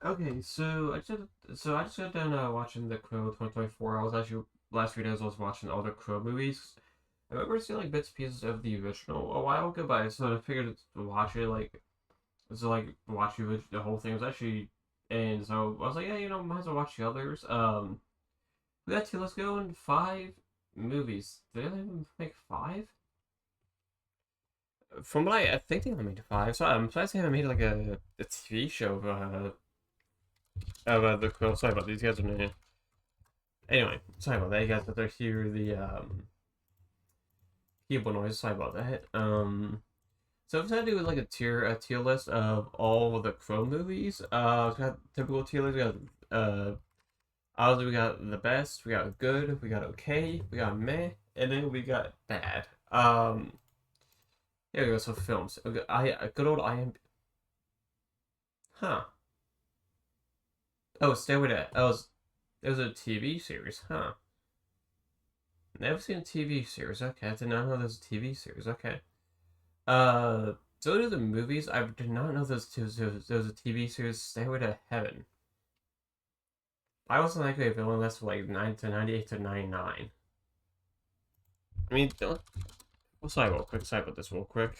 Okay, so I just got done watching The Crow 2024. I was actually last few days I was watching all the Crow movies. I remember seeing like bits and pieces of the original a while ago, but I sort of figured to watch it watch the whole thing. It was actually and so I was like, yeah, might as well watch the others. We got two. Let's go in five movies. Did they even make five? From what I think they only made five. So I'm surprised they haven't made like a TV show of The Crow. Sorry about these guys are new. Anyway, sorry about that, you guys. But they're here the keyboard noise. Sorry about that. So if I do like a tier list of all the Crow movies, we got typical tier list. We got obviously we got the best, we got good, we got okay, we got meh, and then we got bad. Here we go. So films. Okay, good old IM. Huh. Oh, Stairway to. Oh, it was a TV series. Huh. Never seen a TV series. Okay, I did not know there's a TV series. Okay. So to the movies, I did not know there was a TV series, Stairway to Heaven. I wasn't like a villain that's like 9 to 98 to 99. I mean, don't. Well, sorry, real quick. Sorry about this, real quick.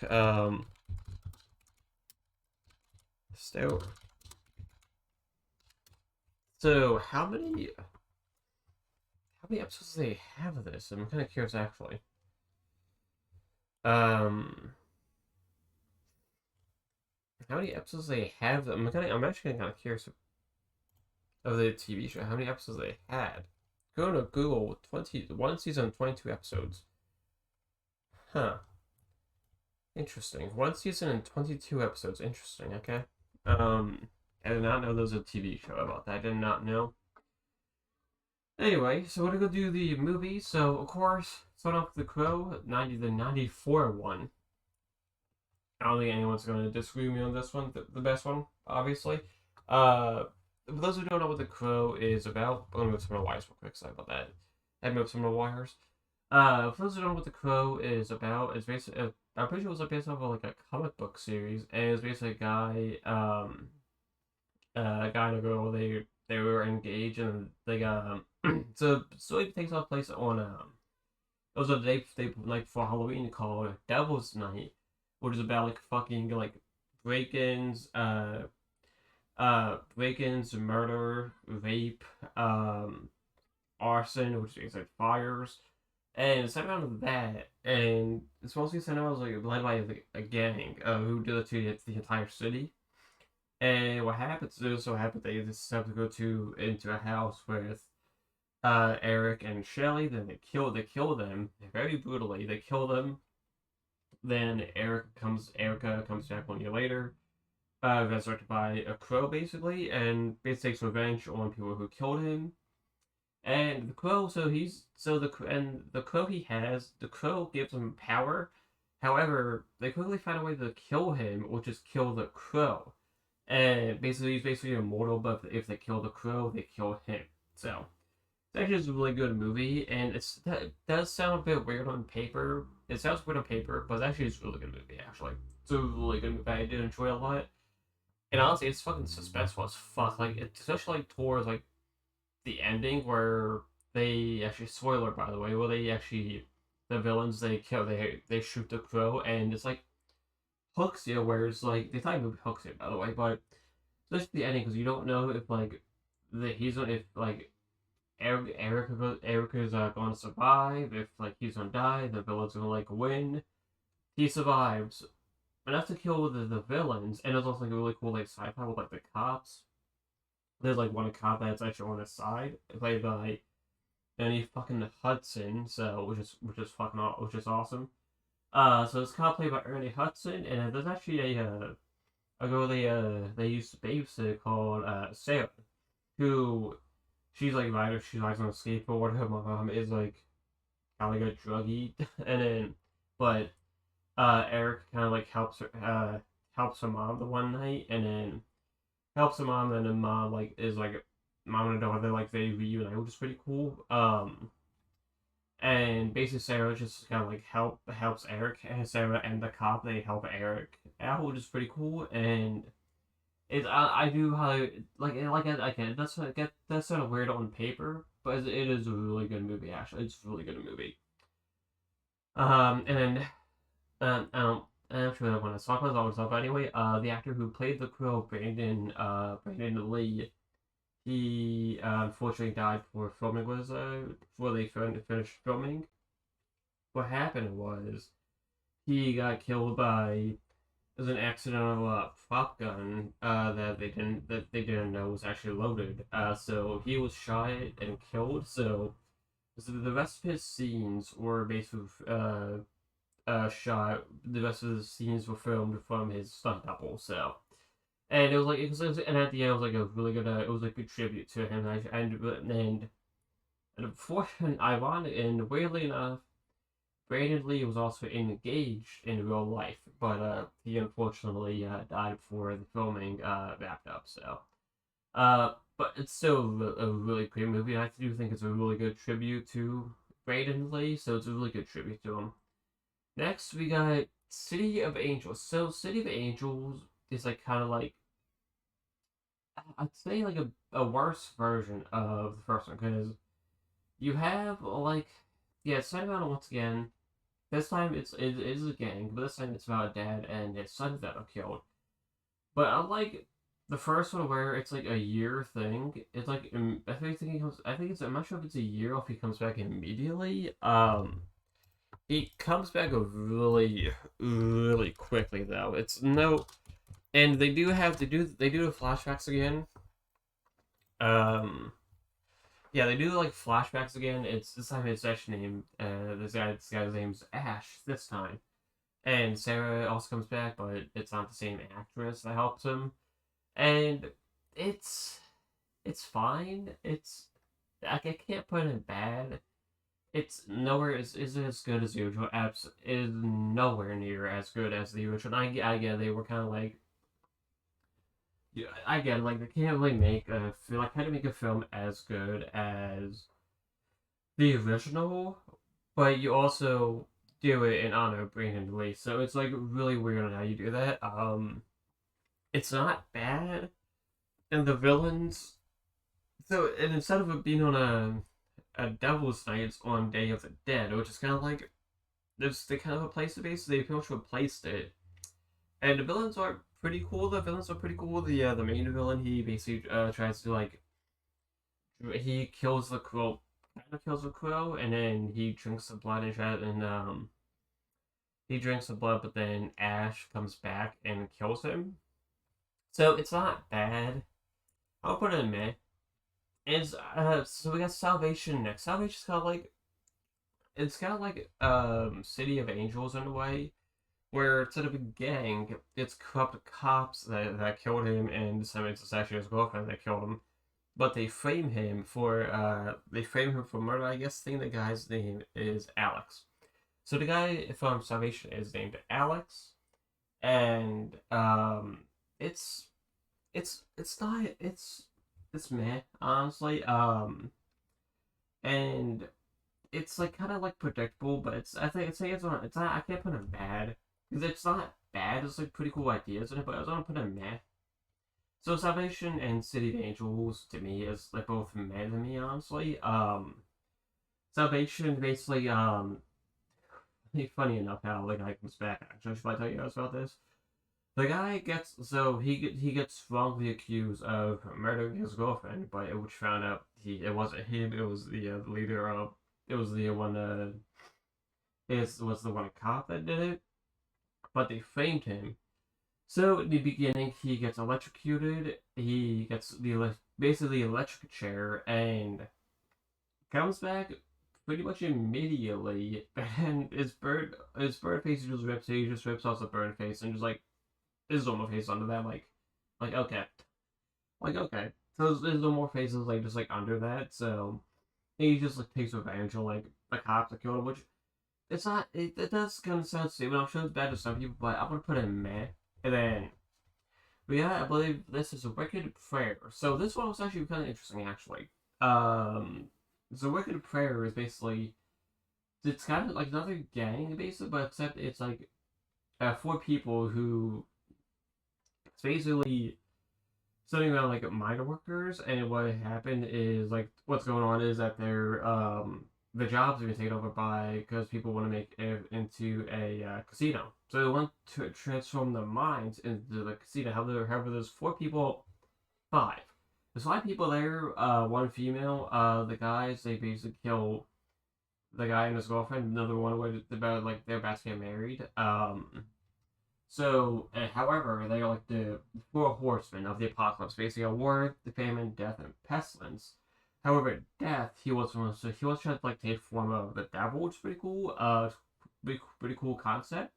Stairway. So, how many episodes do they have of this? I'm kind of curious, actually. Um, how many episodes they have? I'm actually kind of curious of the TV show. How many episodes they had? Go to Google. 21 season, 22 episodes. Huh. Interesting. One season and 22 episodes. Interesting. Okay. Um, I did not know there was a TV show about that. I did not know. Anyway, so we're gonna go do the movie. So of course, starting off with the Crow, the 94 one. I don't think anyone's gonna disagree with me on this one. The best one, obviously. Uh, for those who don't know what the Crow is about, I'm gonna move some of the wires real quick. Sorry about that. I moved some of the wires. For those who don't know what the Crow is about, it's basically I'm pretty sure it was like based off of like a comic book series, and it's basically a guy and a girl. They were engaged, and they got so it takes off place on it was a day they like for Halloween called Devil's Night, which is about like fucking like break-ins, break-ins, murder, rape, arson, which is like fires. And it's centered around that, and it's mostly centered around like led by like, a gang who do it to the entire city. And what happens is so happens they decide to go to into a house with Eric and Shelly. Then they kill them very brutally. They kill them. Then Erica comes back 1 year later, resurrected by a crow basically, and basically takes revenge on people who killed him. And the crow, so he's so the and the crow he has, the crow gives him power. However, they quickly find a way to kill him, which is kill the crow. And basically, he's basically immortal, but if they kill the crow, they kill him. So it's actually just a really good movie, and that does sound a bit weird on paper. It sounds weird on paper, but it's actually just a really good movie. Actually, it's a really good movie. I did enjoy it a lot, and honestly, it's fucking suspenseful as fuck. Like, especially like towards like the ending where they actually spoiler by the way, where they actually the villains they kill they shoot the crow, and it's like hooks you, where it's like they thought the movie hooks you by the way, but especially the ending because you don't know if like he's if like Erica's going to survive. If like he's gonna die, the villain's gonna like win. He survives enough to kill the villains, and it's also like a really cool like sci-fi with like the cops. There's like one cop that's actually on his side, played by Annie fucking Hudson, so which is awesome. So this cop played by Ernie Hudson, and there's actually a girl they used to babysit called Sarah, who she's like rider. She rides on a skateboard. Her mom is like kind of like a druggie, and then but Eric kind of like helps her mom the one night, and then helps her mom, and then mom like is like mom and daughter like they reunite, which is pretty cool. And basically Sarah just kind of like helps Eric, and Sarah and the cop they help Eric out, which is pretty cool. And I do how again that's sort of weird on paper, but it is a really good movie. Actually, it's a really good movie. And I'm sure that when I saw it, I was up anyway. The actor who played the Quill, Brandon Lee, he unfortunately died before filming was before they finished filming. What happened was he got killed by as an accidental prop gun that they didn't know was actually loaded. So he was shot and killed. So the rest of his scenes were basically shot. The rest of the scenes were filmed from his stunt double. So and and at the end it was like a really good. It was like a good tribute to him. And unfortunately, ironic and weirdly enough, Brandon Lee was also engaged in real life, but he unfortunately died before the filming wrapped up. But it's still a really great movie. And I do think it's a really good tribute to Brandon Lee, so it's a really good tribute to him. Next, we got City of Angels. So City of Angels is like kind of like I'd say like a worse version of the first one because you have like yeah, it's set around once again. This time it is a gang, but this time it's about a dad and his son that are killed. But unlike the first one where it's like a year thing, it's like I think it's I'm not sure if it's a year or if he comes back immediately. He comes back really quickly though. It's no, and they do the flashbacks again. Um, yeah, they do like flashbacks again. It's this time it's actually named this guy's name's Ash this time. And Sarah also comes back, but it's not the same actress that helps him. And it's it's fine. It's I can't put it bad. It's nowhere isn't as good as the original. Apps is nowhere near as good as the original. I get they were kind of like yeah, I get like they can't really make a feel like how to make a film as good as the original, but you also do it in honor of Brandon Lee. So it's like really weird on how you do that. It's not bad, and the villains. So and instead of it being on a Devil's Night, it's on Day of the Dead, which is kind of like there's the kind of a place to be. So they pretty much replaced it, and the villains are pretty cool. The villains are pretty cool. The main villain he basically tries to like he kills the crow, kind of kills the crow, and then he drinks the blood and he drinks the blood, but then Ash comes back and kills him. So it's not bad. I'll put it in meh. Is so we got Salvation next. Salvation's kind of like it's kind of like City of Angels in a way, where instead of a gang, it's corrupt cops that killed him, and some it's actually his girlfriend that killed him. But they frame him for murder. I guess the thing the guy's name is Alex. So the guy from Salvation is named Alex, and it's it's not it's meh honestly. And it's like kind of like predictable, but I'd say it's not I can't put it bad because it's not bad. It's like pretty cool ideas in it, but I was gonna put it meh. So Salvation and City of Angels to me is like both meh to me honestly. Salvation basically funny enough how the guy comes back. Actually, should I tell you guys about this? The guy gets he gets wrongly accused of murdering his girlfriend, but which found out it wasn't him. It was the leader of it was the one it was the one cop that did it. But they framed him. So in the beginning, he gets electrocuted. He gets basically electric chair and comes back pretty much immediately. And his bird face just rips. He just rips off the bird face and just like his normal face under that, like okay, like okay. So his normal face is like just like under that. So he just like takes revenge on like the cops that killed him, which it's not. It does kind of sound stupid. I'm sure it's bad to some people, but I'm gonna put it in meh. And then yeah, I believe this is a Wicked Prayer. So this one was actually kind of interesting, actually. Um, so Wicked Prayer is basically it's kind of like another gang, basically, but except it's like four people who it's basically something about like minor workers, and what happened is like what's going on is that they're the jobs are being taken over by because people want to make it into a casino, so they want to transform the mines into the casino. However, there's four people, five. There's five people there, one female. The guys they basically kill the guy and his girlfriend. Another one was about like they're about to get married. However, they are like the four horsemen of the apocalypse, basically a war, the famine, death, and pestilence. However, death, he was trying to like take form of the devil, which is pretty cool. Pretty cool concept.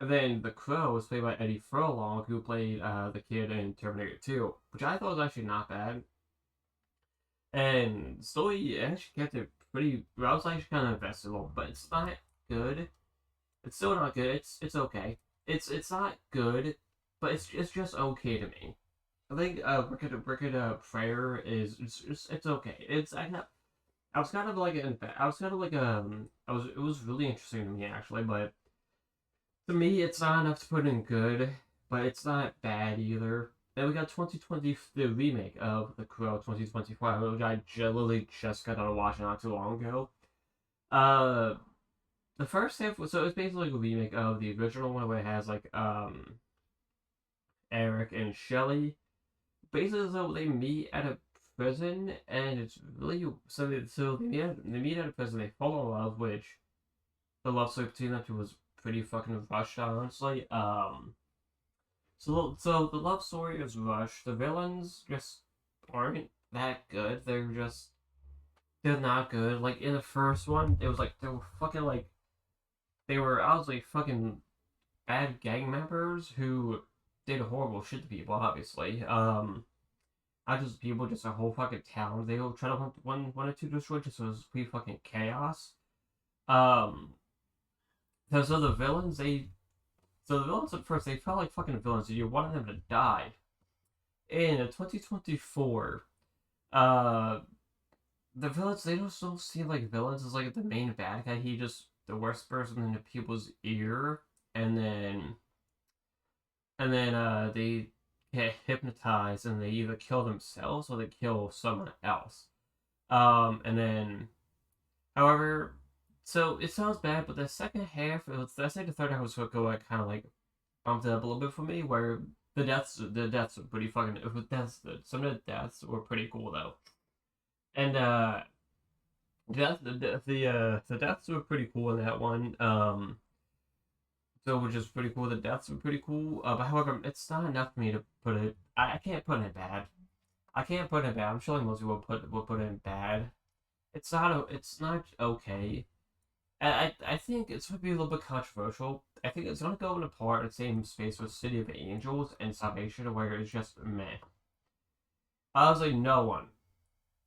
And then the Crow was played by Eddie Furlong, who played the kid in Terminator 2, which I thought was actually not bad. And slowly, actually kept it pretty. I was actually kind of invested a little, but it's not good. It's still not good. It's okay. It's not good, but it's just okay to me. I think Wicked Prayer is it's okay. I was kind of like I was kind of like I was it was really interesting to me actually, but to me it's not enough to put in good, but it's not bad either. Then we got 2020, the remake of The Crow 2025, which I literally just got on watching not too long ago. Uh, the first half was so it's basically a remake of the original one where it has like Eric and Shelly. Basically, so they meet at a prison, and it's really they meet at a prison. They fall in love, which the love story between them two was pretty fucking rushed, honestly. So the love story is rushed. The villains just aren't that good. They're not good. Like in the first one, it was like they were fucking like they were obviously fucking bad gang members who did horrible shit to people. Obviously, not just people, just a whole fucking town. They all try to wanted to destroy. Just was pretty fucking chaos. Um, so the villains at first they felt like fucking villains. You wanted them to die. In 2024, uh, the villains they don't seem like villains. It's like the main bad guy. He just the worst person in the people's ear, and then they get hypnotized and they either kill themselves or they kill someone else. And then, however, so it sounds bad, but the second half, I say the third half was what go like kind of like bumped it up a little bit for me, where the deaths are pretty fucking. Some of the deaths were pretty cool though, and the deaths were pretty cool in that one. So which is pretty cool. The deaths were pretty cool. But however, it's not enough for me to put it. I can't put it bad. I can't put it bad. I'm sure most people will put it bad. It's not okay. I think it's gonna be a little bit controversial. I think it's gonna go in a part in the same space with City of Angels and Salvation, where it's just meh. Honestly, no one.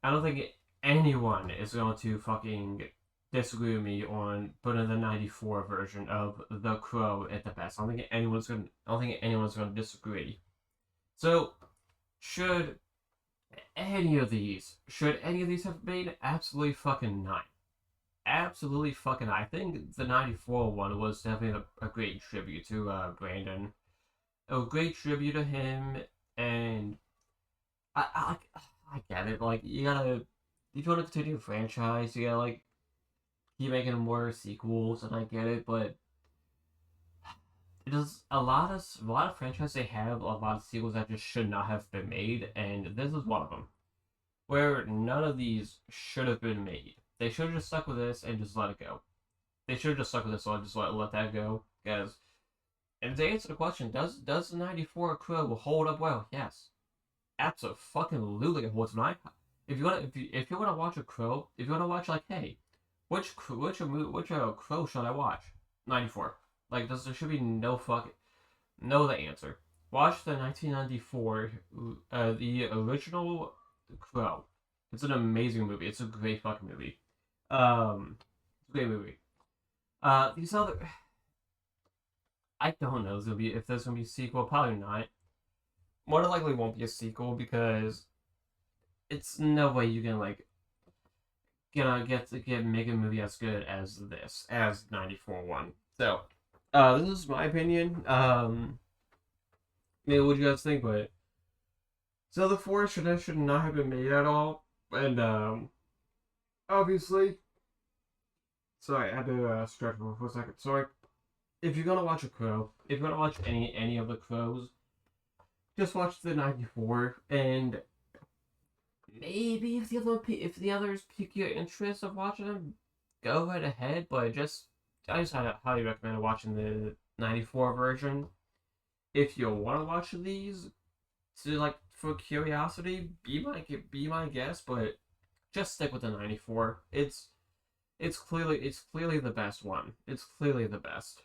I don't think anyone is going to fucking disagree with me on putting the '94 version of The Crow at the best. I don't think anyone's gonna disagree. So, should should any of these have made? Absolutely fucking not. Absolutely fucking not. I think the '94 one was definitely a great tribute to Brandon. A great tribute to him, and I get it. Like you gotta, if you want to continue a franchise, you gotta like keep making more sequels, and I get it, but it does a lot of franchises they have a lot of sequels that just should not have been made, and this is one of them where none of these should have been made. They should have just stuck with this and just let it go. They should have just stuck with this, so I just let that go. Because, and to answer the question, does the '94 Crow hold up well? Yes, absolutely it holds up. If you wanna watch a Crow, if you wanna watch like hey, which Crow should I watch? '94. Like there should be no fucking know the answer. Watch the 1994 the original Crow. It's an amazing movie. It's a great fucking movie. It's a great movie. These other I don't know if there's gonna be a sequel. Probably not. More than likely won't be a sequel because it's no way you can like get make a movie as good as this as '94 one. So this is my opinion. Maybe what do you guys think? But So the 4 should not have been made at all, and obviously, sorry, I had to stretch for a second. Sorry. If you're gonna watch a crow, if you're gonna watch any of the crows, just watch the '94, and maybe if the others pique your interest of watching them, go right ahead. But I just highly recommend watching the '94 version. If you want to watch these, to like for curiosity, be my guest, but just stick with the '94. It's clearly the best one. It's clearly the best.